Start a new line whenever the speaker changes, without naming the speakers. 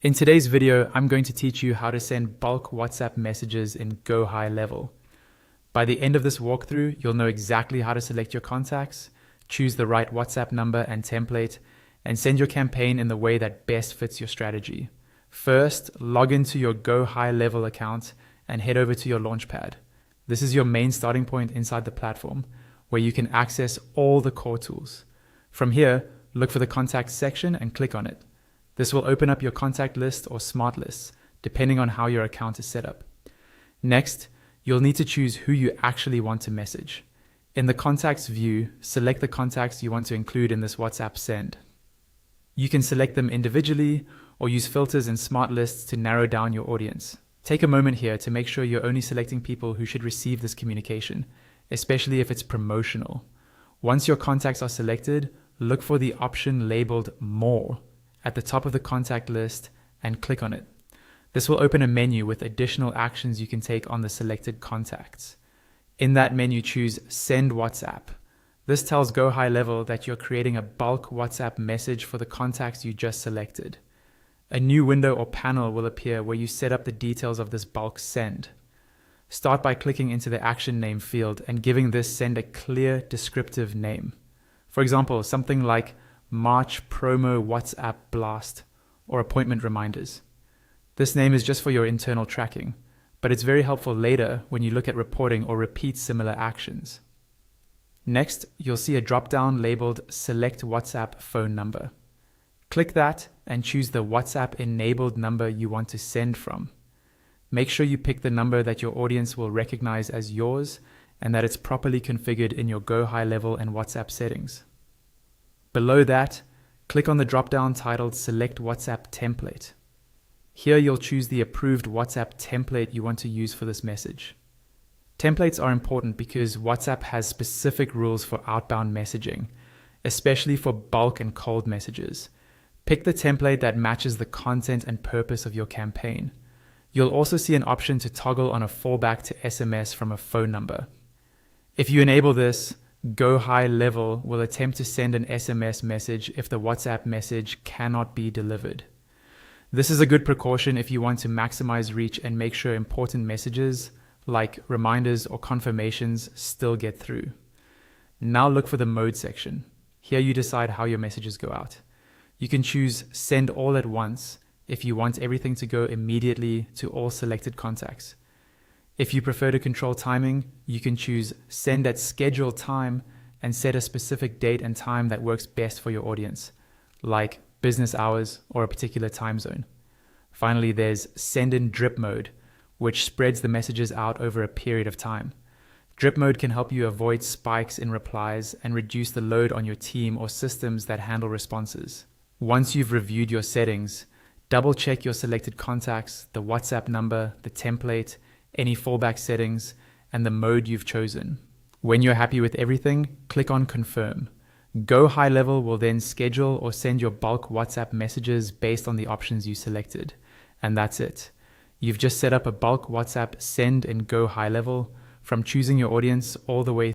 In today's video, I'm going to teach you how to send bulk WhatsApp messages in GoHighLevel. By the end of this walkthrough, you'll know exactly how to select your contacts, choose the right WhatsApp number and template, and send your campaign in the way that best fits your strategy. First, log into your GoHighLevel account and head over to your Launchpad. This is your main starting point inside the platform, where you can access all the core tools. From here, look for the Contacts section and click on it. This will open up your contact list or smart lists, depending on how your account is set up. Next, you'll need to choose who you actually want to message. In the Contacts view, select the contacts you want to include in this WhatsApp send. You can select them individually or use filters and smart lists to narrow down your audience. Take a moment here to make sure you're only selecting people who should receive this communication, especially if it's promotional. Once your contacts are selected, look for the option labeled More at the top of the contact list and click on it. This will open a menu with additional actions you can take on the selected contacts. In that menu, choose Send WhatsApp. This tells GoHighLevel that you're creating a bulk WhatsApp message for the contacts you just selected. A new window or panel will appear where you set up the details of this bulk send. Start by clicking into the action name field and giving this send a clear descriptive name. For example, something like March Promo WhatsApp Blast or Appointment Reminders. This name is just for your internal tracking, but it's very helpful later when you look at reporting or repeat similar actions. Next, you'll see a drop-down labeled Select WhatsApp Phone Number. Click that and choose the WhatsApp-enabled number you want to send from. Make sure you pick the number that your audience will recognize as yours and that it's properly configured in your GoHighLevel and WhatsApp settings. Below that, click on the drop-down titled Select WhatsApp Template. Here you'll choose the approved WhatsApp template you want to use for this message. Templates are important because WhatsApp has specific rules for outbound messaging, especially for bulk and cold messages. Pick the template that matches the content and purpose of your campaign. You'll also see an option to toggle on a fallback to SMS from a phone number. If you enable this, GoHighLevel will attempt to send an SMS message if the WhatsApp message cannot be delivered. This is a good precaution if you want to maximize reach and make sure important messages, like reminders or confirmations, still get through. Now look for the mode section. Here you decide how your messages go out. You can choose Send All at Once if you want everything to go immediately to all selected contacts. If you prefer to control timing, you can choose Send at Scheduled Time and set a specific date and time that works best for your audience, like business hours or a particular time zone. Finally, there's Send in Drip Mode, which spreads the messages out over a period of time. Drip mode can help you avoid spikes in replies and reduce the load on your team or systems that handle responses. Once you've reviewed your settings, double-check your selected contacts, the WhatsApp number, the template, any fallback settings, and the mode you've chosen. When you're happy with everything, click on Confirm. GoHighLevel will then schedule or send your bulk WhatsApp messages based on the options you selected. And that's it. You've just set up a bulk WhatsApp send in GoHighLevel, from choosing your audience all the way